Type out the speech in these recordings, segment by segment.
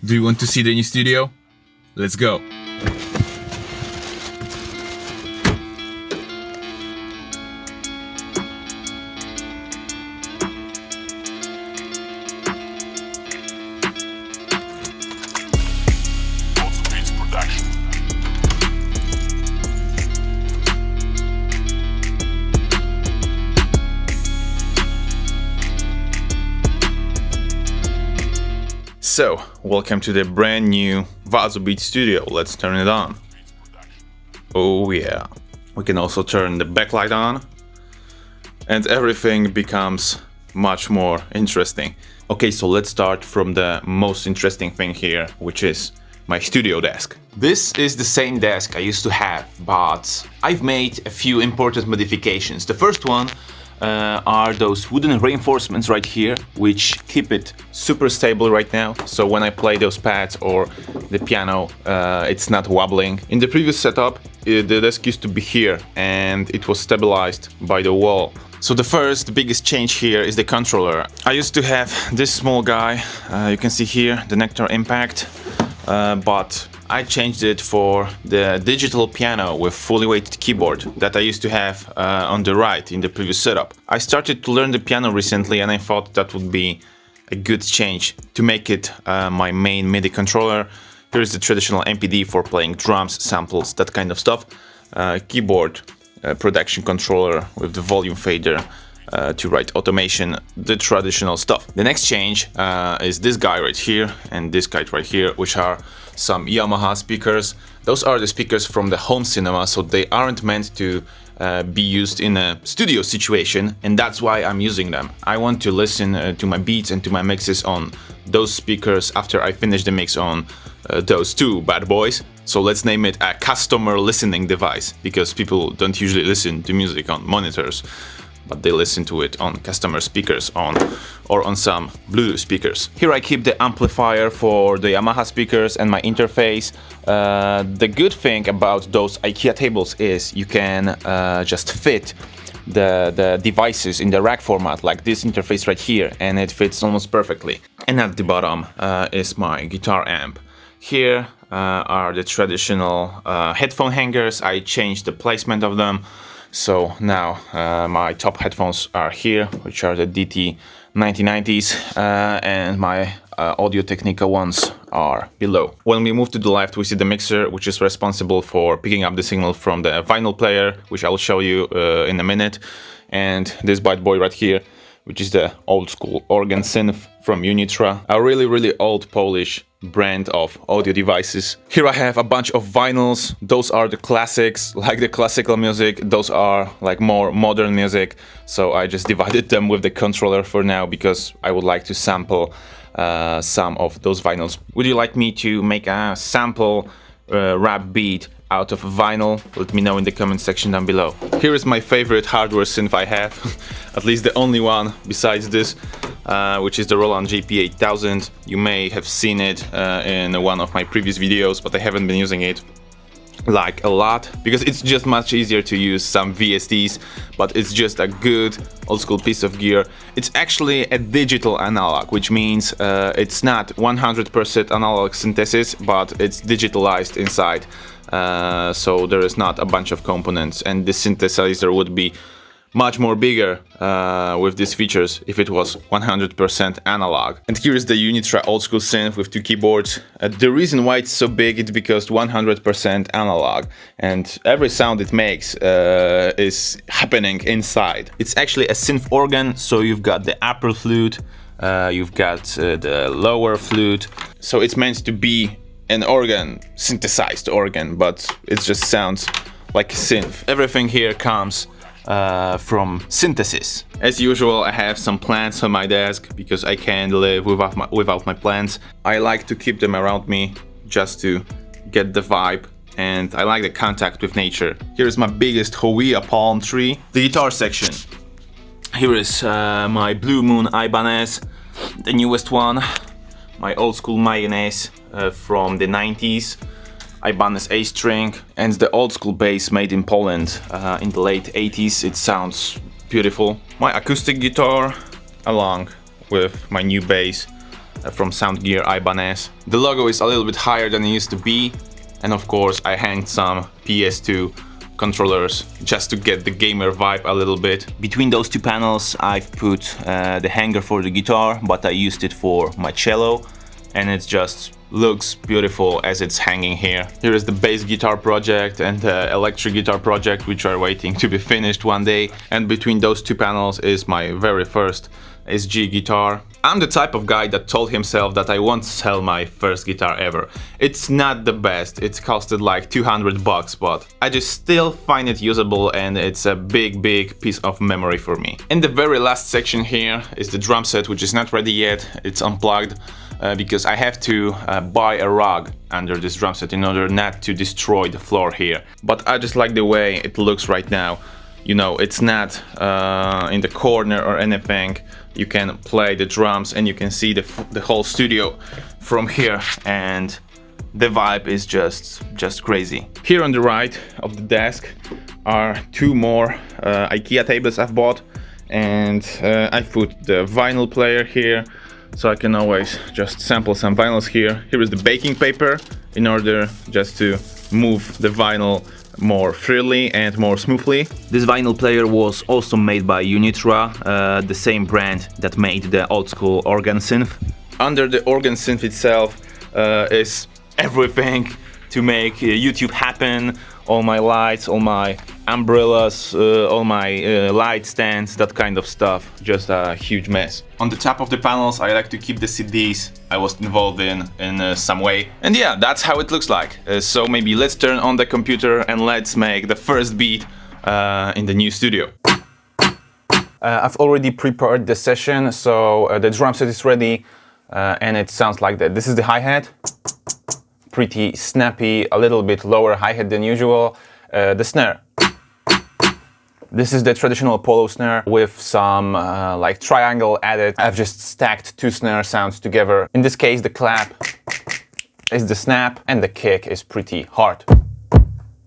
Do you want to see the new studio? Let's go! So, welcome to the brand new Vazo Beats Studio. Let's turn it on. Oh yeah. We can also turn the backlight on and everything becomes much more interesting. Okay, so let's start from the most interesting thing here, which is my studio desk. This is the same desk I used to have, but I've made a few important modifications. The first one are those wooden reinforcements right here, which keep it super stable right now. So when I play those pads or the piano, it's not wobbling. In the previous setup, the desk used to be here and it was stabilized by the wall. So the biggest change here is the controller. I used to have this small guy, you can see here, the Nectar Impact, but I changed it for the digital piano with fully weighted keyboard that I used to have on the right in the previous setup. I started to learn the piano recently and I thought that would be a good change to make it my main MIDI controller. Here is the traditional MPD for playing drums, samples, that kind of stuff. Keyboard, production controller with the volume fader to write automation, the traditional stuff. The next change is this guy right here and this guy right here, which are some Yamaha speakers. Those are the speakers from the home cinema, so they aren't meant to be used in a studio situation, and that's why I'm using them. I want to listen to my beats and to my mixes on those speakers after I finish the mix on those two bad boys. So let's name it a customer listening device, because people don't usually listen to music on monitors, but they listen to it on customer speakers or on some Bluetooth speakers. Here I keep the amplifier for the Yamaha speakers and my interface. The good thing about those IKEA tables is you can just fit the devices in the rack format, like this interface right here, and it fits almost perfectly. And at the bottom is my guitar amp. Here are the traditional headphone hangers. I changed the placement of them. So now my top headphones are here, which are the DT 9090s, and my Audio-Technica ones are below. When we move to the left, we see the mixer, which is responsible for picking up the signal from the vinyl player, which I'll show you in a minute. And this bad boy right here, which is the old school organ synth from Unitra, a really old Polish brand of audio devices. Here I have a bunch of vinyls. Those are the classics, like the classical music. Those are like more modern music. So I just divided them with the controller for now because I would like to sample some of those vinyls. Would you like me to make a sample rap beat out of vinyl? Let me know in the comment section down below. Here is my favorite hardware synth I have, at least the only one besides this, which is the Roland JP8000. You may have seen it in one of my previous videos, but I haven't been using it like a lot because it's just much easier to use some VSTs, but it's just a good old school piece of gear. It's actually a digital analog, which means it's not 100% analog synthesis, but it's digitalized inside. So there is not a bunch of components, and the synthesizer would be much more bigger with these features if it was 100% analog. And here is the Unitra old school synth with two keyboards. The reason why it's so big is because 100% analog, and every sound it makes is happening inside. It's actually a synth organ, so you've got the upper flute, you've got the lower flute, so it's meant to be an organ, synthesized organ, but it just sounds like a synth. Everything here comes from synthesis. As usual, I have some plants on my desk because I can't live without my plants. I like to keep them around me just to get the vibe, and I like the contact with nature. Here's my biggest Hoya palm tree. The guitar section. Here is my Blue Moon Ibanez, the newest one. My old school Mayonnaise from the 90s. Ibanez A string, and the old school bass made in Poland in the late 80s. It sounds beautiful. My acoustic guitar along with my new bass from Soundgear Ibanez. The logo is a little bit higher than it used to be, and of course I hanged some PS2 controllers just to get the gamer vibe a little bit. Between those two panels I've put the hanger for the guitar, but I used it for my cello, and it just looks beautiful as it's hanging here. Here is the bass guitar project and the electric guitar project, which are waiting to be finished one day, and between those two panels is my very first SG guitar. I'm the type of guy that told himself that I won't sell my first guitar ever. It's not the best, it's costed like 200 bucks, but I just still find it usable, and it's a big piece of memory for me. In the very last section here is the drum set, which is not ready yet. It's unplugged because I have to buy a rug under this drum set in order not to destroy the floor here. But I just like the way it looks right now. You know, it's not in the corner or anything. You can play the drums and you can see the whole studio from here, and the vibe is just crazy. Here on the right of the desk are two more IKEA tables I've bought, and I've put the vinyl player here, so I can always just sample some vinyls here. Here is the baking paper in order just to move the vinyl more freely and more smoothly. This vinyl player was also made by Unitra, the same brand that made the old school organ synth. Under the organ synth itself is everything to make YouTube happen. All my lights, all my umbrellas, all my light stands, that kind of stuff. Just a huge mess. On the top of the panels I like to keep the CDs I was involved in some way. And yeah, that's how it looks like. So maybe let's turn on the computer and let's make the first beat in the new studio. I've already prepared the session, so the drum set is ready, and it sounds like that. This is the hi-hat. Pretty snappy, a little bit lower hi-hat than usual. The snare. This is the traditional polo snare with some like triangle added. I've just stacked two snare sounds together. In this case, the clap is the snap and the kick is pretty hard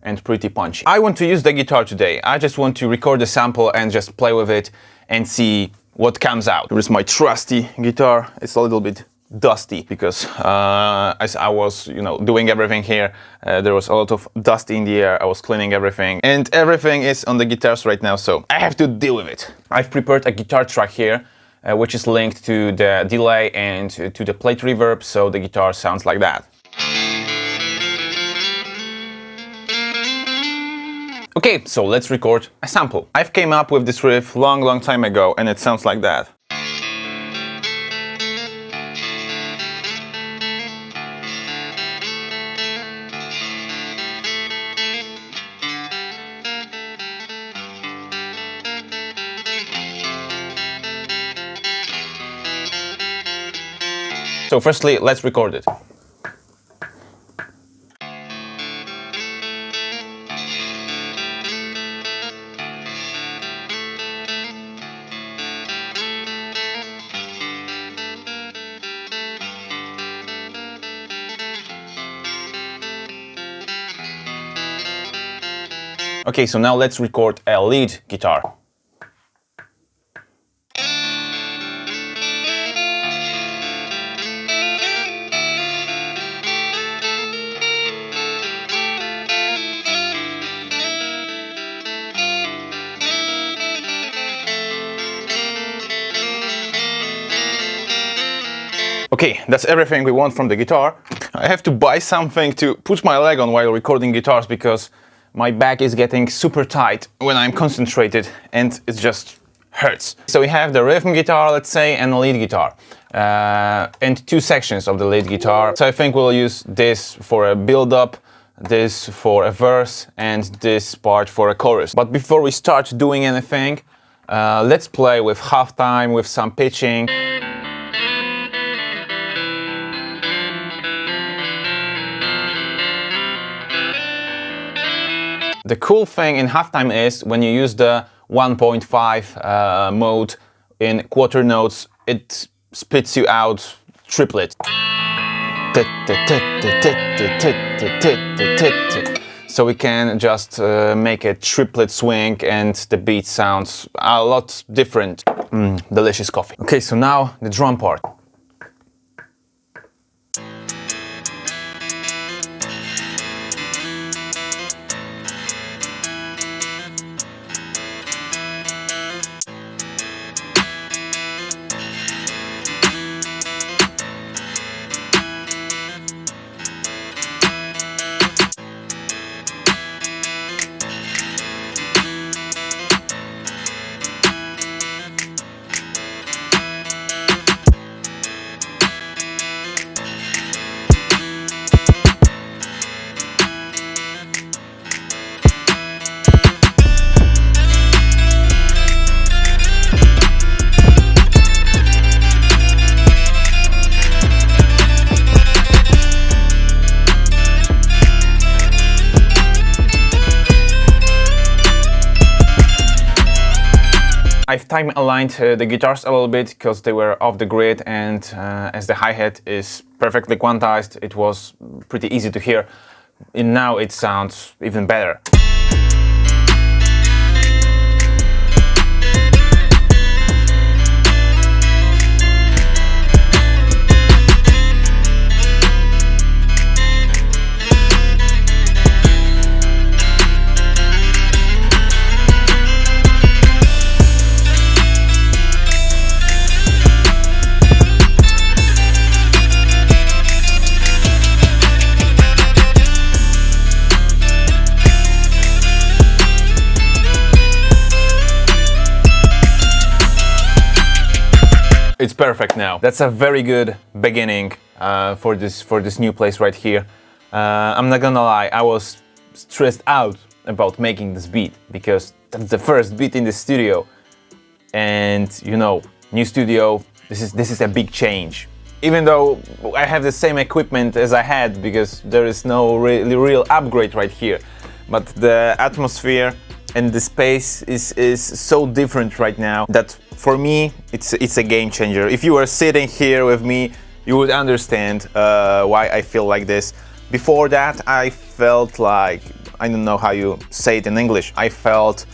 and pretty punchy. I want to use the guitar today. I just want to record the sample and just play with it and see what comes out. Here is my trusty guitar. It's a little bit dusty because as I was, doing everything here, there was a lot of dust in the air. I was cleaning everything, and everything is on the guitars right now, so I have to deal with it. I've prepared a guitar track here, which is linked to the delay and to the plate reverb, so the guitar sounds like that. Okay, so let's record a sample. I've came up with this riff long time ago, and it sounds like that. So firstly, let's record it. Okay, so now let's record a lead guitar. Okay, that's everything we want from the guitar. I have to buy something to put my leg on while recording guitars because my back is getting super tight when I'm concentrated and it just hurts. So we have the rhythm guitar, let's say, and the lead guitar. And two sections of the lead guitar. So I think we'll use this for a build-up, this for a verse, and this part for a chorus. But before we start doing anything, let's play with halftime, with some pitching. The cool thing in halftime is when you use the 1.5 mode in quarter notes, it spits you out triplet. So we can just make a triplet swing and the beat sounds a lot different. Delicious coffee. Okay, so now the drum part. I've time aligned the guitars a little bit because they were off the grid, and as the hi-hat is perfectly quantized, it was pretty easy to hear. And now it sounds even better. It's perfect now. That's a very good beginning for this new place right here. I'm not gonna lie, I was stressed out about making this beat because that's the first beat in the studio, and you know, new studio. This is a big change. Even though I have the same equipment as I had, because there is no really real upgrade right here, but the atmosphere and the space is so different right now that for me it's a game changer. If you were sitting here with me, you would understand why I feel like this. Before that, I felt like, I don't know how you say it in English, I felt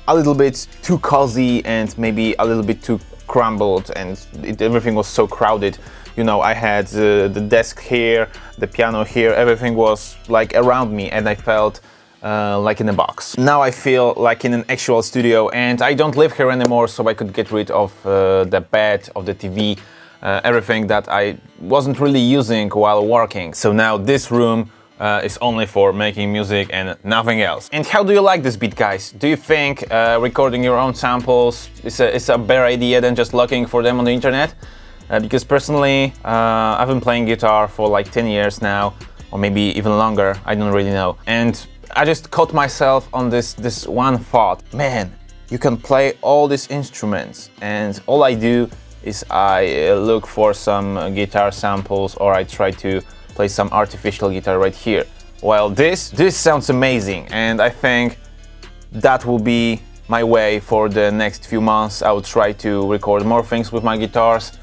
a little bit too cozy and maybe a little bit too crumbled, and everything was so crowded. You know, I had the desk here, the piano here, everything was like around me, and I felt like in a box. Now I feel like in an actual studio, and I don't live here anymore, so I could get rid of the bed, of the TV, everything that I wasn't really using while working. So now this room is only for making music and nothing else. And how do you like this beat, guys? Do you think recording your own samples is a better idea than just looking for them on the internet? Because personally, I've been playing guitar for like 10 years now, or maybe even longer, I don't really know. And I just caught myself on this one thought. Man, you can play all these instruments, and all I do is I look for some guitar samples, or I try to play some artificial guitar right here. Well, this sounds amazing, and I think that will be my way for the next few months. I will try to record more things with my guitars,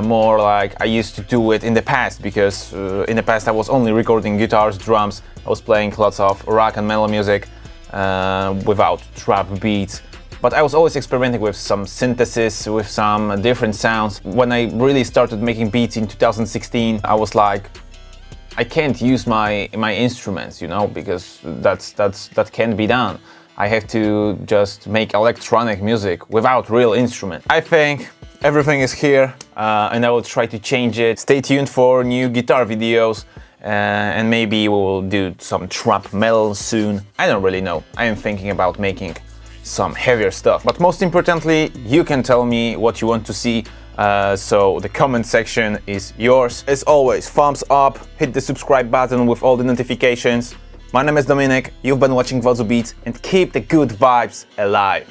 more like I used to do it in the past, because in the past I was only recording guitars, drums. I was playing lots of rock and metal music without trap beats. But I was always experimenting with some synthesis, with some different sounds. When I really started making beats in 2016, I was like, I can't use my instruments, you know, because that can't be done. I have to just make electronic music without real instrument. I think everything is here, and I will try to change it. Stay tuned for new guitar videos, and maybe we will do some trap metal soon. I don't really know. I am thinking about making some heavier stuff. But most importantly, you can tell me what you want to see, so the comment section is yours. As always, thumbs up, hit the subscribe button with all the notifications. My name is Dominik, you've been watching Wodzu Beats, and keep the good vibes alive.